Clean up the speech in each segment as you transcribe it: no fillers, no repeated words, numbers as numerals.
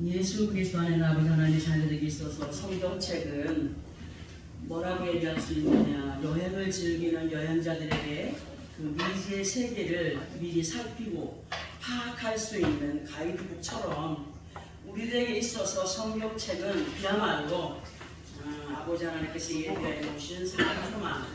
예수 그리스도 안에 아버지 하나님의 자녀들에게 있어서 성경책은 뭐라고 얘기할 수 있느냐, 여행을 즐기는 여행자들에게 그 미지의 세계를 미리 살피고 파악할 수 있는 가이드북처럼 우리들에게 있어서 성경책은 그야말로 아버지 하나님께서 예비해 놓으신 생명의 소망,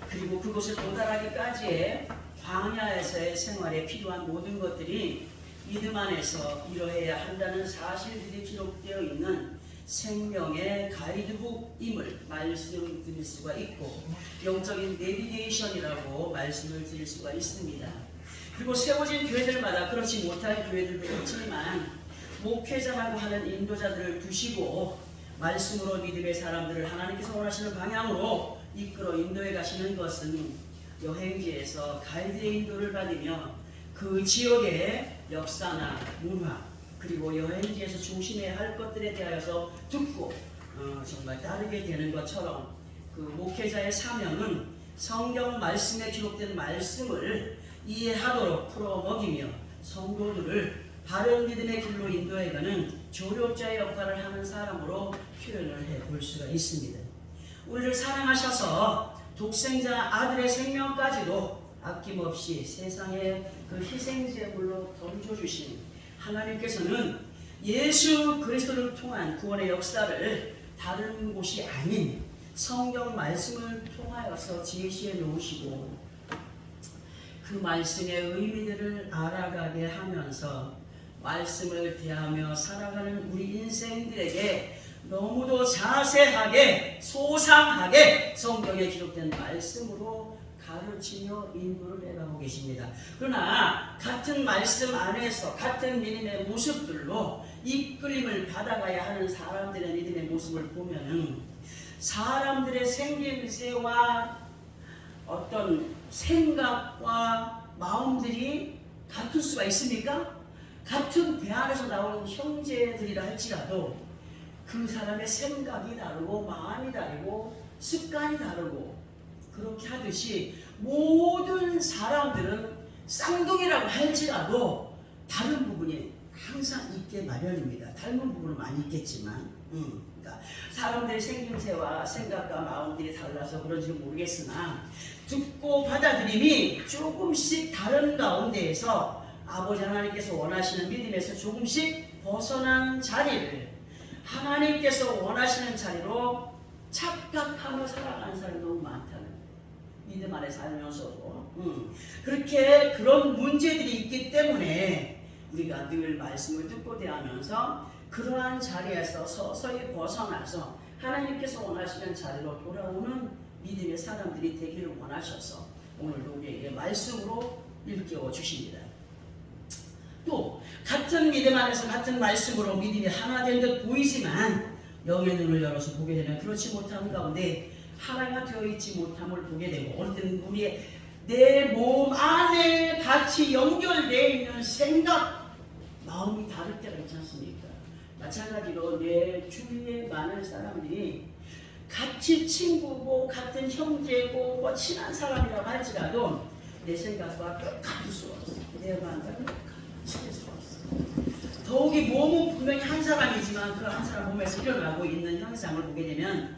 그리고 그곳에 도달하기까지의 광야에서의 생활에 필요한 모든 것들이 믿음 안에서 이루어야 한다는 사실들이 기록되어 있는 생명의 가이드북임을 말씀을 드릴 수가 있고, 영적인 내비게이션이라고 말씀을 드릴 수가 있습니다. 그리고 세워진 교회들마다 그렇지 못한 교회들도 있지만 목회자라고 하는 인도자들을 두시고 말씀으로 믿음의 사람들을 하나님께서 원하시는 방향으로 이끌어 인도해 가시는 것은 여행지에서 가이드의 인도를 받으며 그 지역의 역사나 문화, 그리고 여행지에서 조심해야 할 것들에 대하여서 듣고 정말 따르게 되는 것처럼 그 목회자의 사명은 성경 말씀에 기록된 말씀을 이해하도록 풀어먹이며 성도들을 바른 믿음의 길로 인도해가는 조력자의 역할을 하는 사람으로 표현을 해볼 수가 있습니다. 우리를 사랑하셔서 독생자 아들의 생명까지도 아낌없이 세상에 그 희생제물로 던져주신 하나님께서는 예수 그리스도를 통한 구원의 역사를 다른 곳이 아닌 성경 말씀을 통하여서 제시해 놓으시고 그 말씀의 의미들을 알아가게 하면서 말씀을 대하며 살아가는 우리 인생들에게 너무도 자세하게 소상하게 성경에 기록된 말씀으로 가르치며 인도를 해가고 계십니다. 그러나 같은 말씀 안에서 같은 믿음의 모습들로 이끌림을 받아가야 하는 사람들의 믿음의 모습을 보면은 사람들의 생김새와 어떤 생각과 마음들이 같을 수가 있습니까? 같은 배 안에서 나온 형제들이라 할지라도 그 사람의 생각이 다르고 마음이 다르고 습관이 다르고 그렇게 하듯이 모든 사람들은 쌍둥이라고 할지라도 다른 부분이 항상 있게 마련입니다. 닮은 부분은 많이 있겠지만 그러니까 사람들의 생김새와 생각과 마음들이 달라서 그런지 모르겠으나 듣고 받아들임이 조금씩 다른 가운데에서 아버지 하나님께서 원하시는 믿음에서 조금씩 벗어난 자리를 하나님께서 원하시는 자리로 착각하며 살아가는 사람이 너무 많다는 믿음 안에 살면서도 그렇게 그런 문제들이 있기 때문에 우리가 늘 말씀을 듣고 대하면서 그러한 자리에서 서서히 벗어나서 하나님께서 원하시는 자리로 돌아오는 믿음의 사람들이 되기를 원하셔서 오늘도 우리에게 말씀으로 일깨워 주십니다. 또 같은 믿음 안에서 같은 말씀으로 믿음이 하나 된 듯 보이지만 영의 눈을 열어서 보게 되면 그렇지 못한 가운데 하나가 되어 있지 못함을 보게 되고 어느 때는 우리의 내 몸 안에 같이 연결되어 있는 생각, 마음이 다를 때가 있지 않습니까? 마찬가지로 내 주위에 많은 사람들이 같이 친구고 같은 형제고 뭐 친한 사람이라고 할지라도 내 생각과 똑같을 수 없어. 내 마음과 똑같을 수 없어. 더욱이 몸은 분명히 한 사람이지만 그 한 사람 몸에서 일어나고 있는 현상을 보게 되면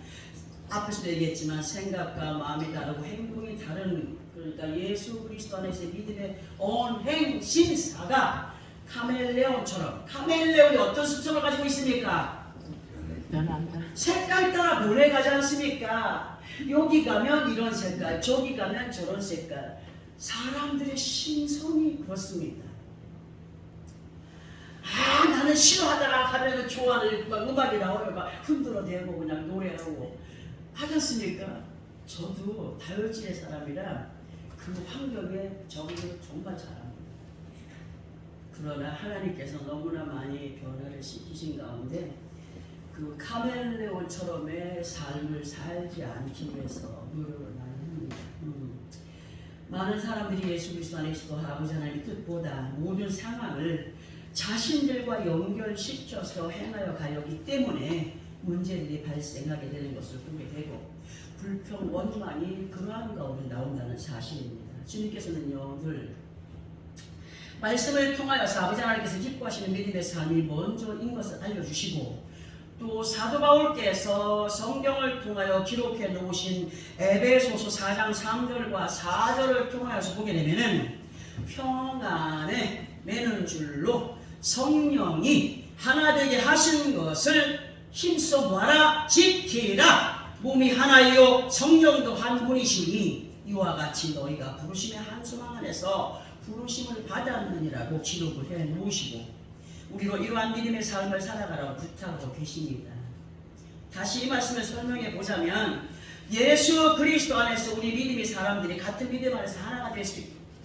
앞에서도 얘기했지만 생각과 마음이 다르고 행동이 다른, 그러니까 예수 그리스도 안에서 믿음의 언행신사가 카멜레온처럼, 카멜레온이 어떤 습성을 가지고 있습니까? 색깔 따라 변해가지 않습니까? 여기 가면 이런 색깔, 저기 가면 저런 색깔. 사람들의 신성이 그렇습니다. 나는 싫어하다가 가면 좋아하는 음악이 나오면 막 흔들어대고 그냥 노래하고 하지 않습니까? 저도 다혈질의 사람이라 그 환경에 적응을 정말 잘합니다. 그러나 하나님께서 너무나 많이 변화를 시키신 가운데 그 카멜레온처럼의 삶을 살지 않기 위해서 노력을 많이 합니다. 많은 사람들이 예수 그리스도 안에 있어 아버지 하나님의 뜻보다 모든 상황을 자신들과 연결시켜서 행하여 가려기 때문에 문제들이 발생하게 되는 것을 보게 되고 불평, 원망이 그러한 가운데 나온다는 사실입니다. 주님께서는요 늘 말씀을 통하여서 아버지 하나님께서 기뻐하시는 믿음의 삶이 먼저인 것을 알려주시고, 또 사도 바울께서 성경을 통하여 기록해 놓으신 에베소서 4장 3절과 4절을 통하여서 보게 되면은 평안에 매는 줄로 성령이 하나 되게 하신 것을 힘써 모아라 지키라. 몸이 하나이요 성령도 한 분이시니 이와 같이 너희가 부르심의 한 소망 안에서 부르심을 받았느니라고 기록을 해 놓으시고, 우리로 이러한 믿음의 삶을 살아가라고 부탁하고 계십니다. 다시 이 말씀을 설명해 보자면, 예수 그리스도 안에서 우리 믿음의 사람들이 같은 믿음 안에서 하나가 될 수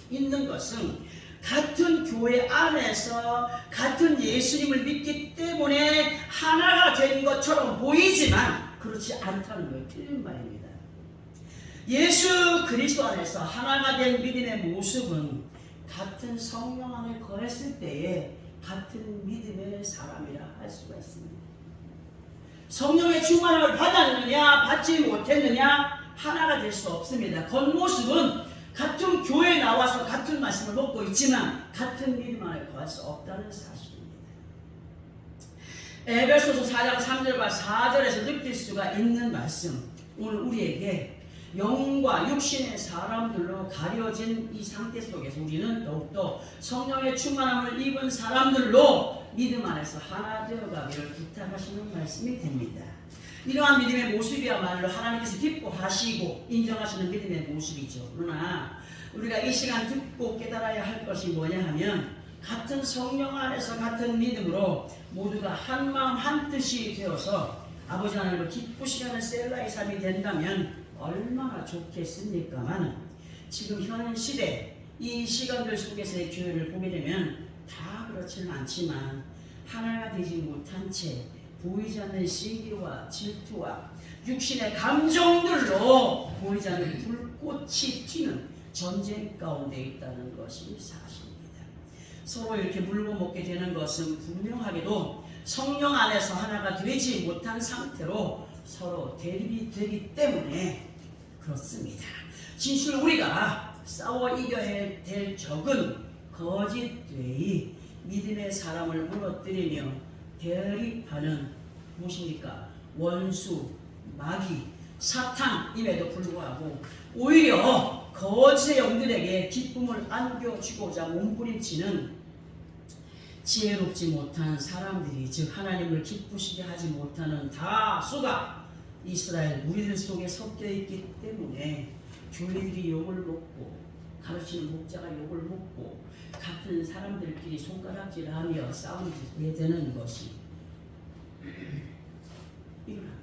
있는 것은 같은 교회 안에서 같은 예수님을 믿기 때문에 하나가 된 것처럼 보이지만 그렇지 않다는 걸 틀린 말입니다. 예수 그리스도 안에서 하나가 된 믿음의 모습은 같은 성령 안에 거했을 때에 같은 믿음의 사람이라 할 수가 있습니다. 성령의 충만함을 받았느냐 받지 못했느냐 하나가 될 수 없습니다. 겉모습은 같은 교회에 나와서 같은 말씀을 먹고 있지만 같은 믿음 안에 거할 수 없다는 사실입니다. 에베소서 4장 3절과 4절에서 느낄 수가 있는 말씀, 오늘 우리에게 영과 육신의 사람들로 가려진 이 상태 속에서 우리는 더욱더 성령의 충만함을 입은 사람들로 믿음 안에서 하나 되어가기를 부탁하시는 말씀이 됩니다. 이러한 믿음의 모습이야말로 하나님께서 기뻐하시고 인정하시는 믿음의 모습이죠. 그러나 우리가 이 시간 듣고 깨달아야 할 것이 뭐냐 하면, 같은 성령 안에서 같은 믿음으로 모두가 한 마음 한 뜻이 되어서 아버지 하나님을 기쁘시게 하는 셀라의 삶이 된다면 얼마나 좋겠습니까만, 지금 현 시대 이 시간들 속에서의 교회를 보게 되면 다 그렇지는 않지만 하나가 되지 못한 채 보이지 않는 시기와 질투와 육신의 감정들로 보이지 않는 불꽃이 튀는 전쟁 가운데 있다는 것이 사실입니다. 서로 이렇게 물고 먹게 되는 것은 분명하게도 성령 안에서 하나가 되지 못한 상태로 서로 대립이 되기 때문에 그렇습니다. 진실 우리가 싸워 이겨야 될 적은 거짓되이 믿음의 사람을 무너뜨리며 대립하는 무엇입니까? 원수, 마귀, 사탄임에도 불구하고 오히려 거짓의 영들에게 기쁨을 안겨주고자 몸부림치는 지혜롭지 못한 사람들이, 즉 하나님을 기쁘시게 하지 못하는 다수가 이스라엘 무리들 속에 섞여 있기 때문에 교회들이 욕을 먹고 가르치는 목자가 욕을 먹고 같은 사람들끼리 손가락질하며 싸우게 되는 것이 일어납니다.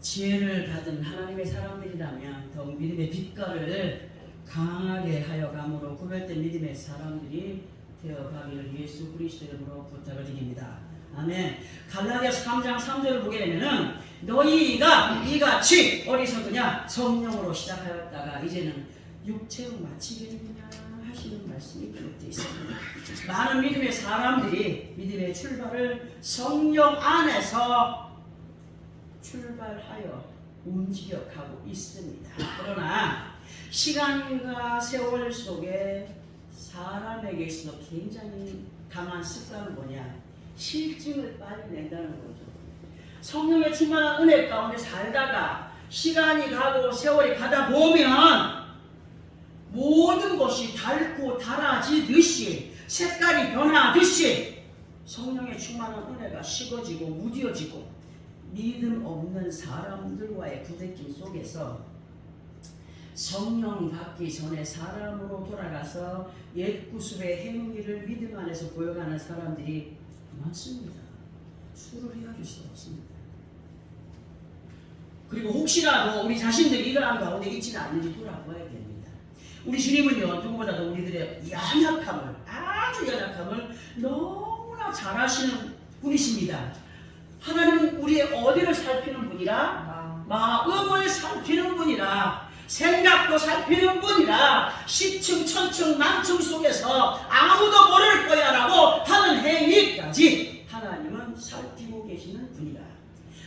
지혜를 받은 하나님의 사람들이라면 더욱 믿음의 빛깔을 강하게 하여감으로 구별된 믿음의 사람들이 되어가기를 예수 그리스도 이름으로 부탁을 드립니다. 아멘. 갈라디아서 3장 3절을 보게 되면은 너희가 이같이 어리석으냐 성령으로 시작하였다가 이제는 육체로 마치겠느냐 하시는 말씀이 기록되어 있습니다. 많은 믿음의 사람들이 믿음의 출발을 성령 안에서 출발하여 움직여가고 있습니다. 그러나 시간과 세월 속에 사람에게 있어 굉장히 강한 습관은 뭐냐? 실증을 빨리 낸다는 거죠. 성령의 충만한 은혜 가운데 살다가 시간이 가고 세월이 가다 보면 모든 것이 닳고 달아지듯이 색깔이 변하듯이 성령의 충만한 은혜가 식어지고 무뎌지고 믿음 없는 사람들과의 부대낌 속에서 성령 받기 전에 사람으로 돌아가서 옛 구습의 행위를 믿음 안에서 보여가는 사람들이 많습니다. 술을 헤아릴 수 없습니다. 그리고 혹시라도 우리 자신들이 이러한 가운데 있지는 않는지 돌아봐야 됩니다. 우리 주님은요, 누구보다도 우리들의 연약함을, 아주 연약함을 너무나 잘 아시는 분이십니다. 하나님은 우리의 어디를 살피는 분이라? 마음을 살피는 분이라, 생각도 살피는 분이라, 10층, 1000층, 만층 속에서 아무도 모를 거야 라고 하는 행위까지 하나님은 살피고 계시는 분이라.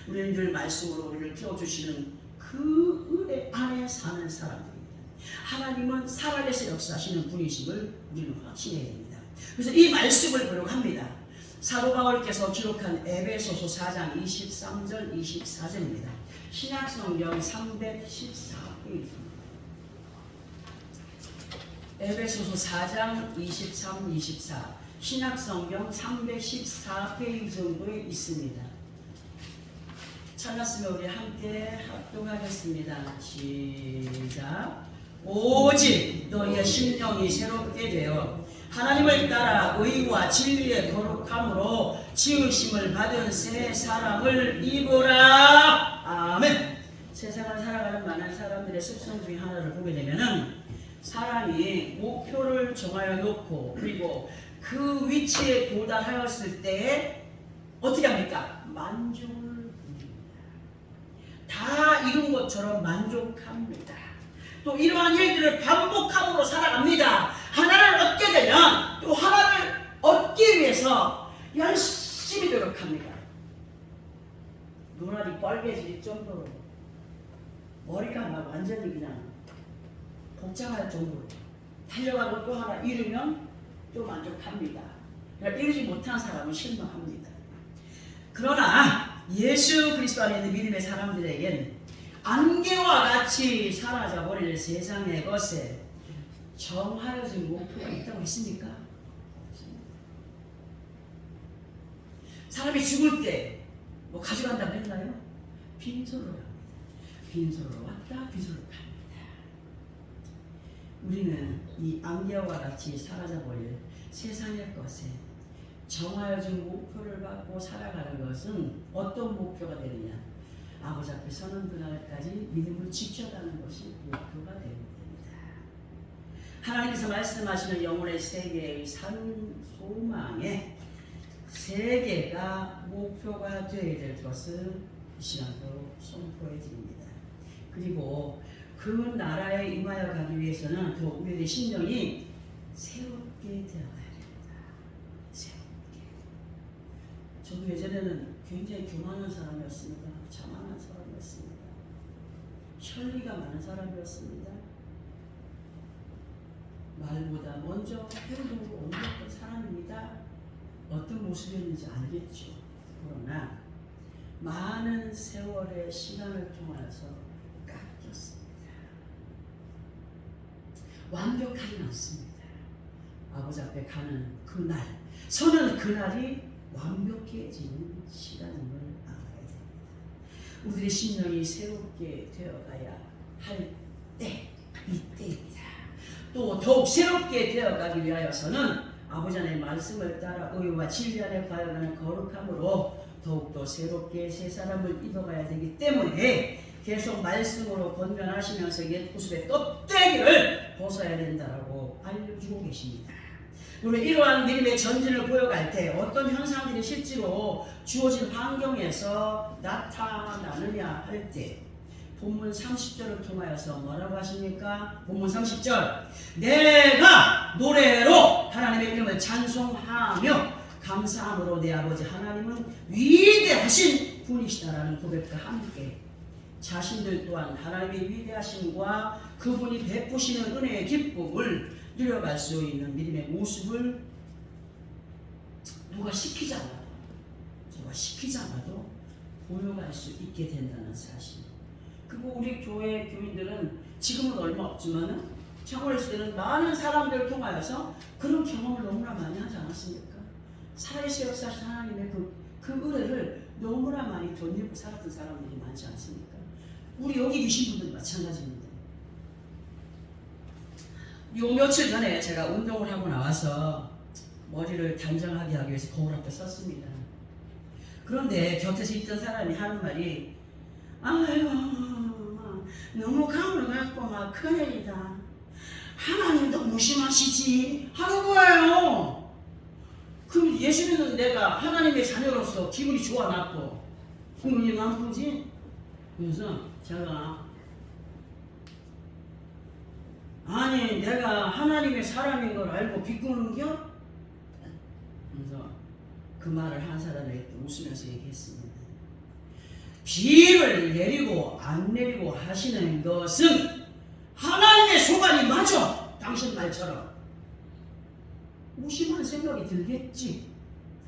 우리는 늘 말씀으로 우리를 키워주시는 그 은혜 안에 사는 사람들입니다. 하나님은 살아계신 역사하시는 분이심을 우리는 확신해야 됩니다. 그래서 이 말씀을 보려고 합니다. 사도 바울께서 기록한 에베소서 4장 23절 24절입니다. 신약성경 314페이지입니다. 에베소서 4장 23, 24 신약성경 314페이지 정도에 있습니다. 찾았으면 우리 함께 합동하겠습니다. 시작. 오직 너희의 심령이 새롭게 되어 하나님을 따라 의와 진리의 거룩함으로 지으심을 받은 새 사람을 입으라. 아멘. 세상을 살아가는 많은 사람들의 습성 중에 하나를 보게 되면은 사람이 목표를 정하여 놓고 그리고 그 위치에 도달하였을 때 어떻게 합니까? 만족을 부립니다. 다 이룬 것처럼 만족합니다. 또 이러한 일들을 반복함으로 살아갑니다. 하나를 얻게 되면 또 하나를 얻기 위해서 열심히 노력합니다. 눈알이 빨개질 정도로 머리가 막 완전히 그냥 복잡할 정도로 달려가고 또 하나 잃으면 또 만족합니다. 그러니까 이루지 못한 사람은 실망합니다. 그러나 예수 그리스도 안에 있는 믿음의 사람들에겐 안개와 같이 사라져버릴 세상의 것에 정하여진 목표가 있다고 했습니까? 사람이 죽을 때 뭐 가져간다고 했나요? 빈손으로 갑니다. 빈손으로 왔다 빈손으로 갑니다. 우리는 이 안개와 같이 사라져버릴 세상의 것에 정하여진 목표를 갖고 살아가는 것은 어떤 목표가 되느냐? 아버지 앞에 서는 그날까지 믿음을 지켜가는 것이 목표가 됩니다. 하나님께서 말씀하시는 영혼의 세계의 산 소망의 세계가 목표가 되어야 될 것을 이 시간으로 선포해 드립니다. 그리고 그 나라에 임하여 가기 위해서는 또 우리의 심령이 새롭게 되어가야 됩니다. 새롭게. 저도 예전에는 굉장히 교만한 사람이었습니다. 자만한 사람이었습니다. 혈리가 많은 사람이었습니다. 말보다 먼저 행동으로 옮겼던 사람입니다. 어떤 모습이었는지 알겠죠. 그러나 많은 세월의 시간을 통하여서 깎였습니다. 완벽하진 않습니다. 아버지 앞에 가는 그날, 서는 그날이 완벽해지는 시간임을 알아야 됩니다. 우리의 심령이 새롭게 되어가야 할 때, 이때입니다. 또 더욱 새롭게 되어가기 위하여서는 아버지 하나님의 말씀을 따라 의와 진리 안에 가여가는 거룩함으로 더욱더 새롭게 새 사람을 입어가야 되기 때문에 계속 말씀으로 권면하시면서 옛 모습의 껍데기를 벗어야 된다고 알려주고 계십니다. 우리 이러한 믿음의 전진을 보여갈 때 어떤 현상들이 실제로 주어진 환경에서 나타나느냐 할 때 본문 30절을 통하여서 뭐라고 하십니까? 본문 30절 내가 노래로 하나님의 이름을 찬송하며 감사함으로 내 아버지 하나님은 위대하신 분이시다라는 고백과 함께 자신들 또한 하나님의 위대하심과 그분이 베푸시는 은혜의 기쁨을 누려갈 수 있는 믿음의 모습을 누가 시키지 않아도 보여갈 수 있게 된다는 사실. 그리고 우리 교회 교인들은 지금은 얼마 없지만 청원했을 때는 많은 사람들을 통하여서 그런 경험을 너무나 많이 하지 않았습니까? 살아계신 역사하신 하나님의 그 은혜를 너무나 많이 덧입고 살았던 사람들이 많지 않습니까? 우리 여기 계신 분들 마찬가지입니다. 요 며칠 전에 제가 운동을 하고 나와서 머리를 단정하게 하기 위해서 거울 앞에 섰습니다. 그런데 곁에서 있던 사람이 하는 말이 아유 너무 감을 갖고 막 큰일이다. 하나님도 무심하시지 하는 거예요. 그럼 예수 믿는 내가 하나님의 자녀로서 기분이 좋아놨고 기분이 나쁘지? 그래서 제가 아니 내가 하나님의 사람인 걸 알고 비꼬는겨? 그래서 그 말을 한 사람에게 웃으면서 얘기했습니다. 비를 내리고 안 내리고 하시는 것은 하나님의 많죠. 당신 말처럼 무심한 생각이 들겠지.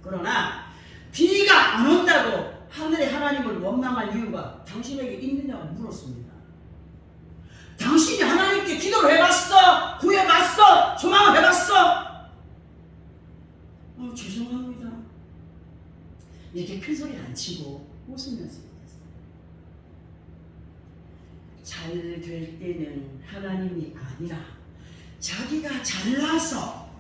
그러나 비가 안 온다고 하늘의 하나님을 원망할 이유가 당신에게 있느냐고 물었습니다. 당신이 하나님께 기도를 해봤어? 구해봤어? 소망을 해봤어? 죄송합니다. 이렇게 큰 소리 안 치고 웃으면서 얘기했어요. 잘 될 때는 하나님이 아니라 자기가 잘나서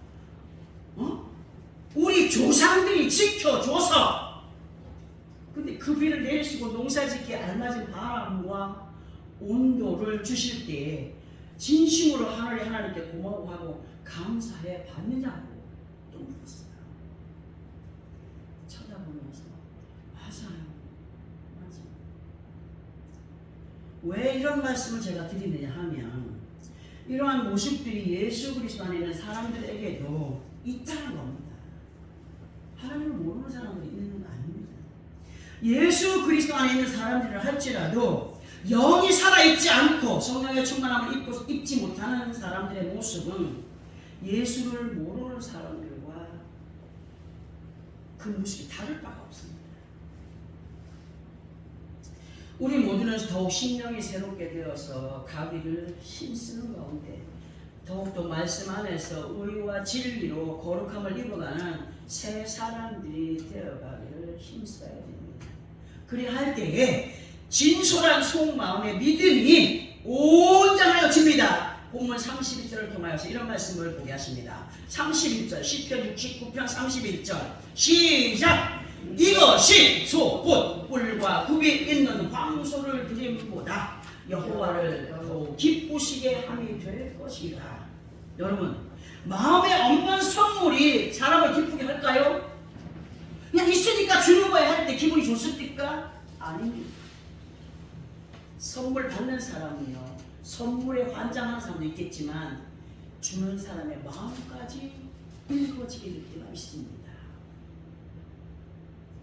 우리 조상들이 지켜줘서, 근데 그 비를 내리시고 농사짓기에 알맞은 바람과 온도를 주실 때 진심으로 하나님께 고마워하고 감사해 받느냐고 또 물었어요. 쳐다보면서 맞아요. 왜 이런 말씀을 제가 드리느냐 하면, 이러한 모습들이 예수 그리스도 안에 있는 사람들에게도 있다는 겁니다. 하나님을 모르는 사람들이 있는 건 아닙니다. 예수 그리스도 안에 있는 사람들을 할지라도 영이 살아있지 않고 성령의 충만함을 입지 못하는 사람들의 모습은 예수를 모르는 사람들과 그 모습이 다를 바가 없습니다. 우리 모두는 더욱 심령이 새롭게 되어서 가비를 힘쓰는 가운데 더욱더 말씀 안에서 의와 진리로 거룩함을 입어가는 새 사람들이 되어가기를 힘써야 됩니다. 그리할 때에 진솔한 속마음의 믿음이 온전하여집니다. 본문 32절을 통하여서 이런 말씀을 보게 하십니다. 31절 시편 69편 31절 시작. 이것이 소 곧 뿔과 굽이 있는 황소를 드림보다 여호와를 더욱 기쁘시게 함이 될 것이라. 여러분, 마음에 없는 선물이 사람을 기쁘게 할까요? 그냥 있으니까 주는 거에 할 때 기분이 좋습니까? 아닙니다. 선물 받는 사람은요, 선물에 환장하는 사람도 있겠지만 주는 사람의 마음까지 읽어지게 될 때가 있습니다.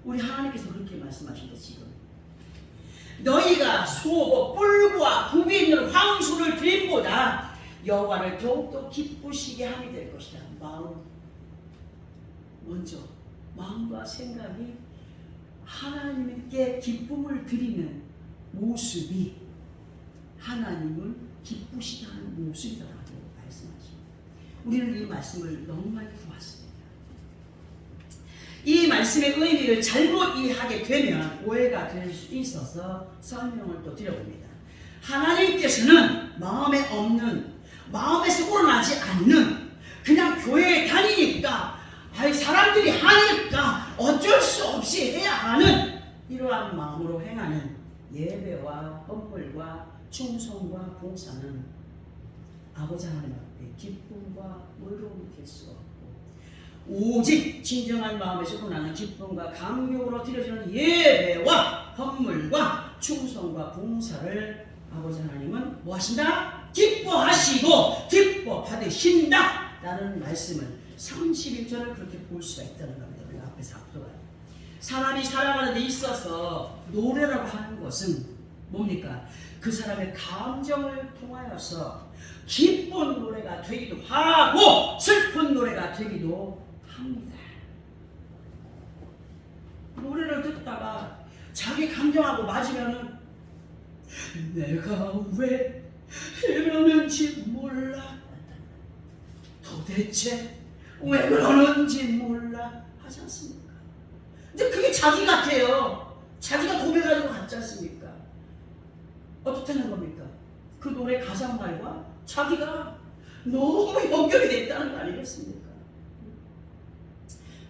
우리 하나님께서 그렇게 말씀하신다. 지금 너희가 소, 뿔과 굽이 있는 황소를 드림보다 여호와를 더욱더 기쁘시게 함이 될 것이다. 마음, 먼저 마음과 생각이 하나님께 기쁨을 드리는 모습이 하나님을 기쁘시게 하는 모습이라고 말씀하십니다. 우리는 이 말씀을 너무 많이 보았습니다. 이 말씀의 의미를 잘못 이해하게 되면 오해가 될 수 있어서 설명을 또 드려봅니다. 하나님께서는 마음에 없는, 마음에서 우러나지 않는, 그냥 교회에 다니니까 사람들이 하니까 어쩔 수 없이 해야 하는 이러한 마음으로 행하는 예배와 헌물과 충성과 봉사는 아버지 하나님 앞에 기쁨과 의로움이 될 수 없고, 오직 진정한 마음에서 우러나는 기쁨과 감격으로 드려지는 예배와 헌물과 충성과 봉사를 아버지 하나님은 뭐 하신다? 기뻐하시고 기뻐 받으신다 라는 말씀을 31절을 그렇게 볼 수가 있다는 겁니다. 우리가 앞에서 앞서가요. 사람이 살아가는 데 있어서 노래라고 하는 것은 뭡니까? 그 사람의 감정을 통하여서 기쁜 노래가 되기도 하고 슬픈 노래가 되기도 합니다. 노래를 듣다가 자기 감정하고 맞으면은 내가 왜 이러는지 몰라, 도대체 왜 그러는지 몰라 하지 않습니까? 근데 그게 자기 같아요. 자기가 고백하는 것 같지 않습니까? 어떻다는 겁니까? 그 노래 가사말과 자기가 너무 연결이 됐다는 거 아니겠습니까?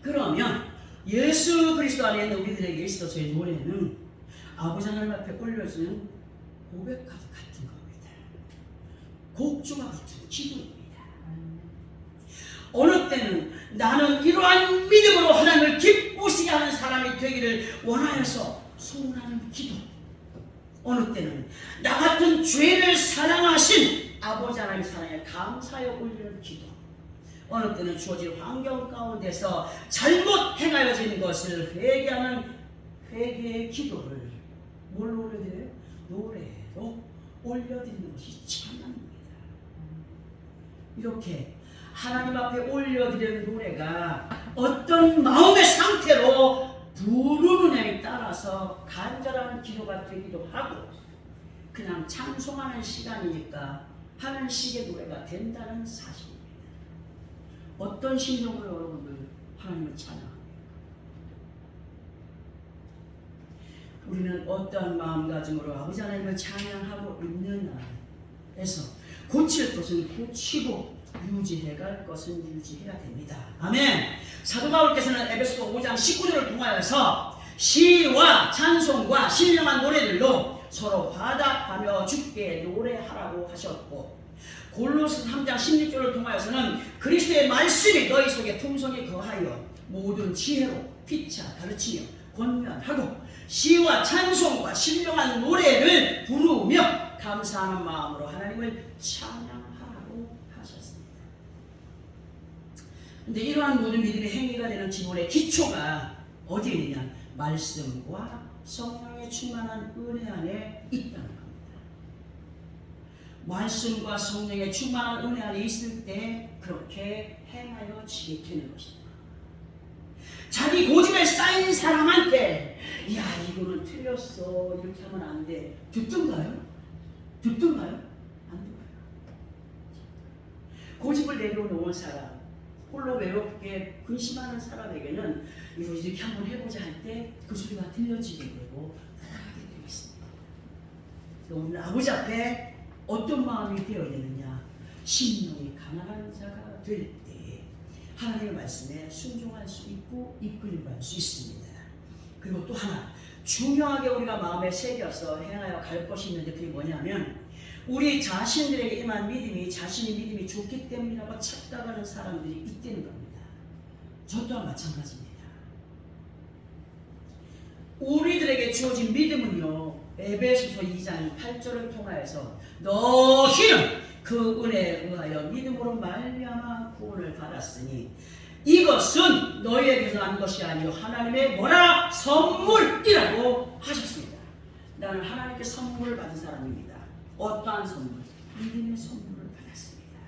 그러면 예수 그리스도 안에 있는 우리들에게 있어서의 노래는 아버지 하나님 앞에 올려지는 고백과 같은 겁니다. 곡조와 같은 기도입니다. 어느 때는 나는 이러한 믿음으로 하나님을 기쁘시게 하는 사람이 되기를 원하여서 소원하는 기도, 어느 때는 나 같은 죄를 사랑하신 아버지 하나님 사랑에 감사하여 올리는 기도, 어느 때는 주어진 환경 가운데서 잘못 행하여진 것을 회개하는 회개의 기도를 뭘로 올려드려요? 노래로 올려드리는 것이 찬양입니다. 이렇게 하나님 앞에 올려드리는 노래가 어떤 마음의 상태로 부르느냐에 따라서 간절한 기도가 되기도 하고 그냥 찬송하는 시간이니까 하는 식의 노래가 된다는 사실입니다. 어떤 심정으로 여러분들 하나님을 찬양합니까? 우리는 어떠한 마음가짐으로 아버지 하나님을 찬양하고 있느냐에서 고칠 것은 고치고 유지해갈 것은 유지해야 됩니다. 아멘. 사도 바울께서는 에베소 5장 19절을 통하여서 시와 찬송과 신령한 노래들로 서로 화답하며 주께 노래하라고 하셨고, 골로새 3장 16절을 통하여서는 그리스도의 말씀이 너희 속에 풍성히 거하여 모든 지혜로 피차 가르치며 권면하고 시와 찬송과 신령한 노래를 부르며 감사하는 마음으로 하나님을 찬양하라고 하셨습니다. 근데 이러한 모든 믿음의 행위가 되는 기본의 기초가 어디에 있느냐? 말씀과 성령의 충만한 은혜 안에 있다는 겁니다. 말씀과 성령의 충만한 은혜 안에 있을 때 그렇게 행하여 지게 되는 것입니다. 자기 고집에 쌓인 사람한테 야 이거는 틀렸어 이렇게 하면 안 돼. 듣든가요? 듣든가요? 안 듣어요. 고집을 내려놓은 사람, 홀로 외롭게 근심하는 사람에게는 이거 이렇게 한번 해보자 할 때 그 소리가 들려지게 되고 따라가게 되어 있습니다. 오늘 아버지 앞에 어떤 마음이 되어야 되느냐? 심령이 가난한 자가 될 때 하나님의 말씀에 순종할 수 있고 이끌림 받을 수 있습니다. 그리고 또 하나 중요하게 우리가 마음에 새겨서 행하여 갈 것이 있는데 그게 뭐냐면 우리 자신들에게 임한 믿음이 자신의 믿음이 좋기 때문이라고 착각하는 사람들이 있다는 겁니다. 저 또한 마찬가지입니다. 우리들에게 주어진 믿음은요, 에베소서 2장 8절을 통하여서 너희는 그 은혜에 의하여 믿음으로 말미암아 구원을 받았으니 이것은 너희에게서 난 것이 아니요 하나님의 뭐라? 선물이라고 하셨습니다. 나는 하나님께 선물을 받은 사람입니다. 어떠한 선물? 믿음의 선물을 받았습니다.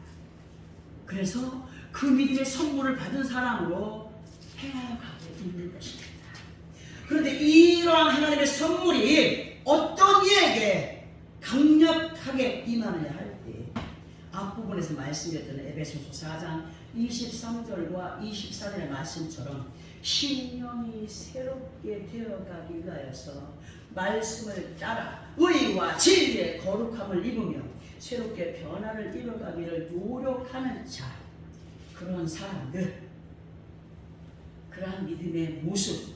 그래서 그 믿음의 선물을 받은 사람으로 행하여 가고 있는 것입니다. 그런데 이러한 하나님의 선물이 어떤 이에게 강력하게 임하느냐 할 때 앞부분에서 말씀드렸던 에베소서 4장 23절과 24절의 말씀처럼 신령이 새롭게 되어가기 위하여서 말씀을 따라 의와 진리의 거룩함을 입으며 새롭게 변화를 이뤄가기를 노력하는 자, 그런 사람들, 그러한 믿음의 모습,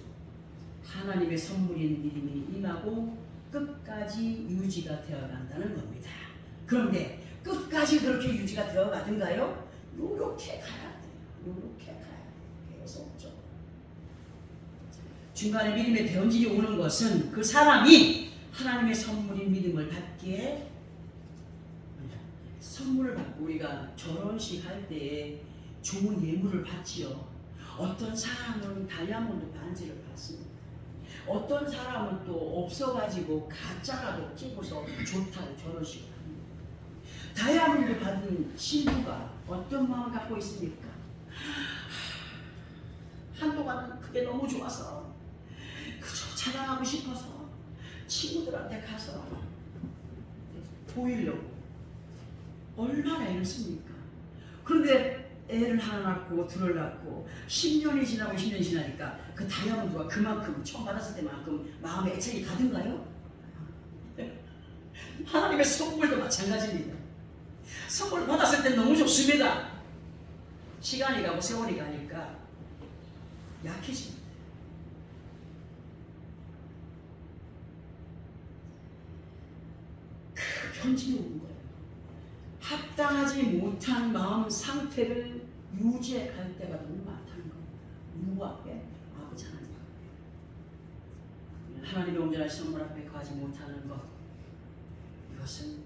하나님의 선물인 믿음이 임하고 끝까지 유지가 되어간다는 겁니다. 그런데 끝까지 그렇게 유지가 되어가든가요? 노력해 가야 돼요. 노력해 가야 돼요. 계속적으로. 중간에 믿음의 대원질이 오는 것은 그 사람이 하나님의 선물인 믿음을 받기에 선물을 받고 우리가 결혼식 할 때에 좋은 예물을 받지요. 어떤 사람은 다이아몬드 반지를 받습니다. 어떤 사람은 또 없어가지고 가짜라도 끼고서 좋다고 결혼식을 합니다. 다이아몬드 받은 신부가 어떤 마음을 갖고 있습니까? 한동안은 그게 너무 좋아서 그저 자랑하고 싶어서 친구들한테 가서 보이려고 얼마나 애를 씁니까? 그런데 애를 하나 낳고 둘을 낳고 10년이 지나고 20년이 지나니까 그 다이아몬드가 그만큼 처음 받았을 때만큼 마음에 애착이 가든가요? 하나님의 선물도 마찬가지입니다. 선물 받았을 때 너무 좋습니다. 시간이 가고 세월이 가니까 약해집니다. 그 편지가 오는 거예요. 합당하지 못한 마음 상태를 유지해 갈 때가 너무 많다는 겁니다. 누구 앞에? 아버지 하나님 앞에. 하나님의 온전한 선물 앞에 거하지 못하는 것, 이것은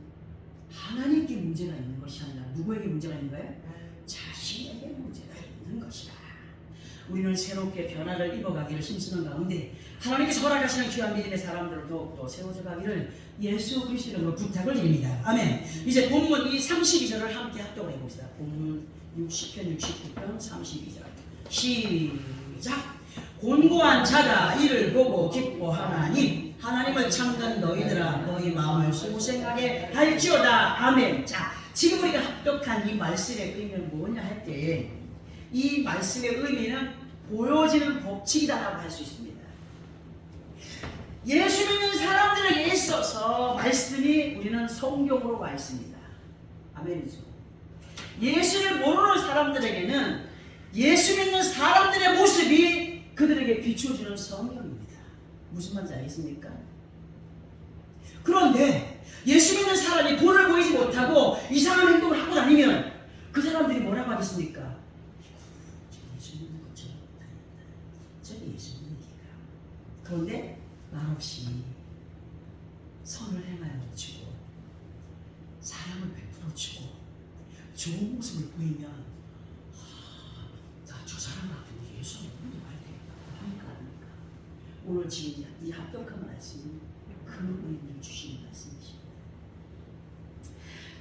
하나님께 문제가 있는 것이 아니라 누구에게 문제가 있는 거예요? 자신에게 문제가 있는 것이다. 우리는 새롭게 변화를 입어가기를 힘쓰는 가운데 하나님께서 허락하시는 귀한 믿음의 사람들을 더욱더 세워져 가기를 예수 그리스도 이름으로 부탁을 드립니다. 아멘. 이제 본문 이 32절을 함께 합독을 해봅시다. 본문 60편 69편 32절 시작. 곤고한 자가 이를 보고 기뻐하나니 하나님을 찾는 너희들아 너희 마음을 소생하게 할지어다. 아멘. 자, 지금 우리가 합독한 이 말씀의 의미는 뭐냐 할 때 이 말씀의 의미는 보여지는 법칙이다라고 할 수 있습니다. 예수 믿는 사람들에게 있어서 말씀이 우리는 성경으로 와 있습니다. 아멘이죠. 예수를 모르는 사람들에게는 예수 믿는 사람들의 모습이 그들에게 비춰주는 성경입니다. 무슨 말인지 알겠습니까? 그런데 예수 믿는 사람이 본을 보이지 못하고 이상한 행동을 하고 다니면 그 사람들이 뭐라고 하겠습니까? 예수 믿는 것처럼 다닌다. 저 예수 믿는 기가. 그런데 말없이 선을 행하여 주고 사랑을 베풀어 주고 좋은 모습을 보이면 나 저 사람 같은 예수 믿는 거 알겠다 하니까 아닙니까? 오늘 지금 이 합격한 말씀이 그 의미를 주시는 말씀이십니다.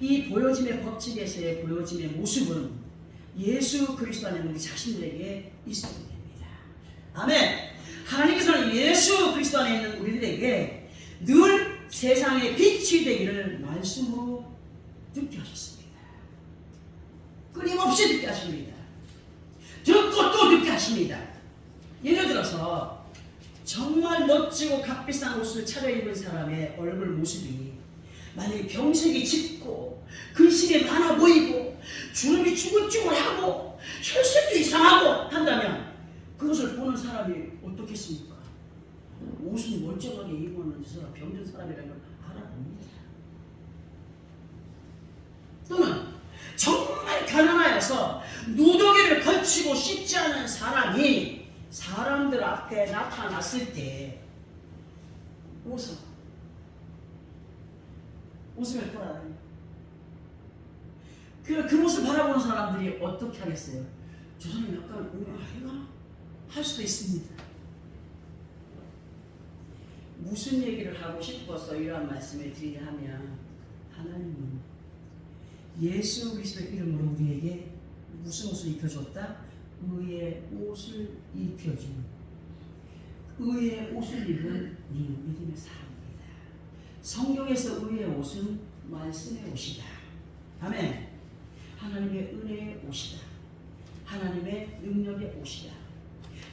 이 보여짐의 법칙에서의 보여짐의 모습은 예수 그리스도 안에 우리 자신들에게 있어야 됩니다. 아멘. 하나님께서는 예수 그리스도 안에 있는 우리들에게 늘 세상의 빛이 되기를 말씀으로 듣게 하셨습니다. 끊임없이 듣게 하십니다. 듣고 또 듣게 하십니다. 예를 들어서 정말 멋지고 값비싼 옷을 차려입은 사람의 얼굴 모습이 만약에 병색이 짙고 근심이 많아 보이고 주름이 쭈글쭈글하고 혈색도 이상하고 한다면 그것을 보는 사람이 어떻겠습니까? 옷은 멀쩡하게 입었는데 저 사람 병든 사람이라는 걸 알아봅니다. 또는 정말 가난하여서 누더기를 걸치고 씻지 않은 사람이 사람들 앞에 나타났을 때 웃으며 돌아다녀요. 그 모습을 바라보는 사람들이 어떻게 하겠어요? 저 사람이 약간 아이가 할 수도 있습니다. 무슨 얘기를 하고 싶어서 이러한 말씀을 드리냐 하면 하나님은 예수 그리스도의 이름으로 우리에게 무슨 옷을 입혀줬다? 의의 옷을 입혀준 의의 옷을 입은 믿음의 사람입니다. 성경에서 의의 옷은 말씀의 옷이다. 아멘. 하나님의 은혜의 옷이다. 하나님의 능력의 옷이다.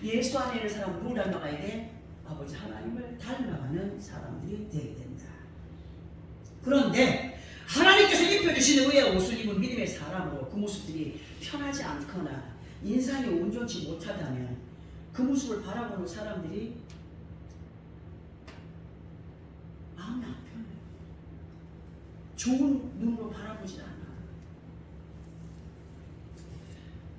예수 안에 있는 사람 누구 닮아가야 돼? 아버지 하나님을 닮아가는 사람들이 되어야 된다. 그런데 하나님께서 입혀주신 의의 옷을 입은 믿음의 사람으로 그 모습들이 편하지 않거나 인상이 온전치 못하다면 그 모습을 바라보는 사람들이 마음이 안 편해요. 좋은 눈으로 바라보지 않아.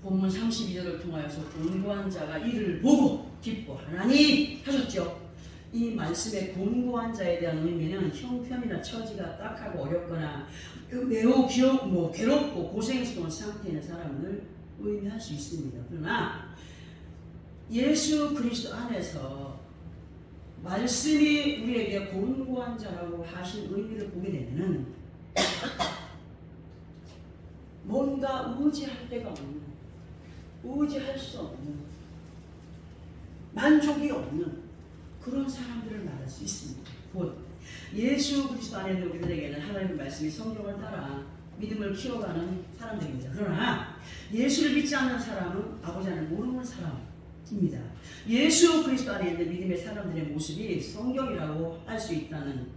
본문 32절을 통하여서 곤고한 자가 이를 보고 기뻐하나니 하셨죠. 이 말씀의 곤고한 자에 대한 의미는 형편이나 처지가 딱하고 어렵거나 매우 괴롭고 고생스러운 상태에 있는 사람을 의미할 수 있습니다. 그러나 예수 그리스도 안에서 말씀이 우리에게 곤고한 자라고 하신 의미를 보게 되면 뭔가 의지할 데가 없는, 의지할 수 없는, 만족이 없는 그런 사람들을 말할 수 있습니다. 곧 예수 그리스도 안에 있는 우리들에게는 하나님의 말씀이 성경을 따라 믿음을 키워가는 사람들입니다. 그러나 예수를 믿지 않는 사람은 아버지 안을 모르는 사람입니다. 예수 그리스도 안에 있는 믿음의 사람들의 모습이 성경이라고 할 수 있다는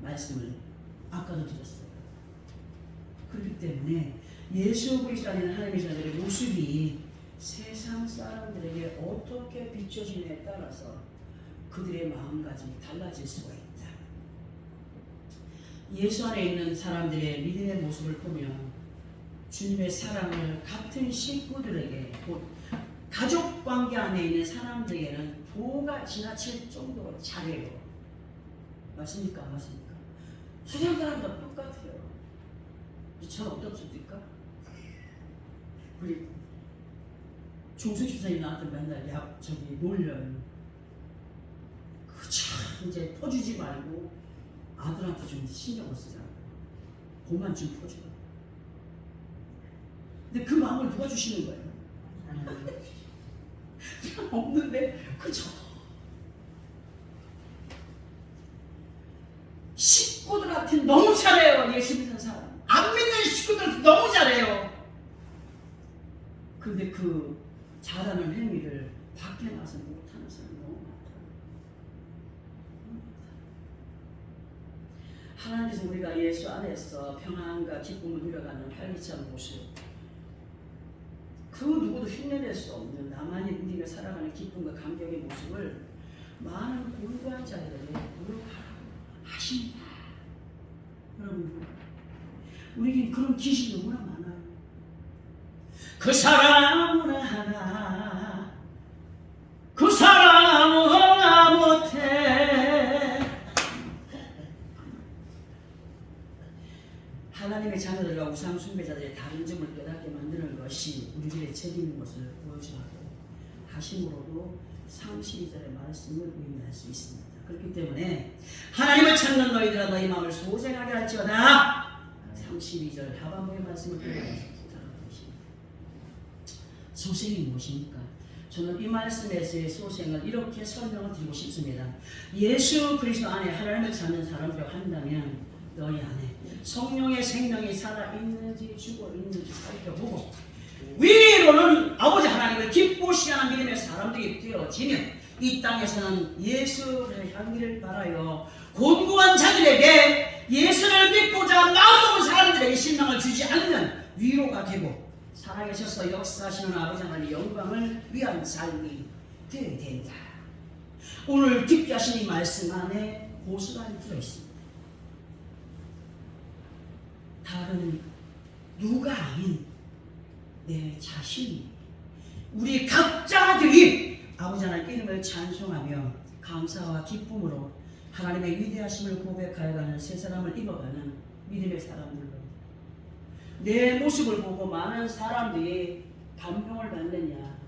말씀을 아까도 드렸어요. 그렇기 때문에 예수 그리스도 안에 있는 하나님의 자녀들의 모습이 세상 사람들에게 어떻게 비춰지느냐에 따라서 그들의 마음가짐이 달라질 수가 있다. 예수 안에 있는 사람들의 믿음의 모습을 보면 주님의 사랑을 같은 식구들에게 곧 가족관계 안에 있는 사람들에게는 도가 지나칠 정도로 잘해요. 맞습니까? 안 맞습니까? 세상 사람과 똑같아요. 저는 어떻습니까? 우리 종수 집사님 나한테 맨날 놀려요. 참 이제 퍼주지 말고 아들한테 좀 신경을 쓰자. 그만 좀 퍼줘. 근데 그 마음을 누가 주시는 거예요? 없는데 그죠? 식구들한테 너무 잘해요. 예수 믿는 사람. 안 믿는 식구들한테 너무 잘해요. 근데 그 잘하는 행위를 밖에 나서 못하는 사람이 너무 많다. 하나님께서 우리가 예수 안에서 평안과 기쁨을 누려가는 활기찬 모습, 그 누구도 흉내낼 수 없는 나만이 누리며 살아가는 기쁨과 감격의 모습을 많은 골고한 자들에게 보여가라고 하십니다. 여러분, 우리에게 그런 기식이 너무나 많아요. 그 사람은 하나, 그 사람은 못해. 하나님의 자녀들과 우상 숭배자들의 다른 점을 깨닫게 만드는 것이 우리들의 책임인 것을 보여주라고 하심으로도 32절의 말씀을 의미할 수 있습니다. 그렇기 때문에 하나님을 찾는 너희들아 너희 마음을 소생하게 할지어다. 32절 하반부의 말씀을 들어보십니다. 소생이 무엇입니까? 저는 이 말씀에서의 소생을 이렇게 설명을 드리고 싶습니다. 예수 그리스도 안에 하나님을 찾는 사람이라고 한다면 너희 안에 성령의 생명이 살아있는지 죽어있는지 살펴보고 위로는 아버지 하나님을 기쁘시하는 믿음의 사람들이 되어지면 이 땅에서는 예수를 향기를 바라여 곤고한 자들에게 예수를 믿고자 마음먹은 사람들에게 신망을 주지 않는 위로가 되고 살아계셔서 역사하시는 아버지 하나님의 영광을 위한 삶이 되어야 된다. 오늘 듣게 하신 이 말씀 안에 고스란히 들어있습니다. 다른 누가 아닌 내 자신이, 우리 각자들이 아버지 하나님의 이름을 찬송하며 감사와 기쁨으로 하나님의 위대하심을 고백하여 가는 새 사람을 입어가는 믿음의 사람들로 내 모습을 보고 많은 사람들이 감동을 받느냐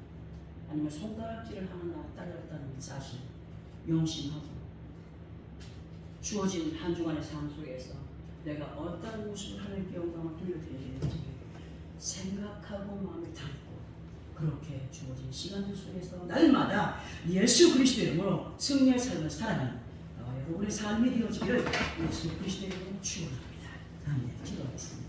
아니면 손가락질을 하느냐 따랐다는 사실 명심하고 주어진 한 주간의 삶 속에서 내가 어떤 모습을 하나님께 영광을 돌려드려야 되는지 생각하고 마음에 담고 그렇게 주어진 시간들 속에서 날마다 예수 그리스도의 이름으로 승리의 삶을 살아가는 여러분의 삶이 되어지기를 예수 그리스도의 이름으로 축원합니다. 아멘. 기도하겠습니다.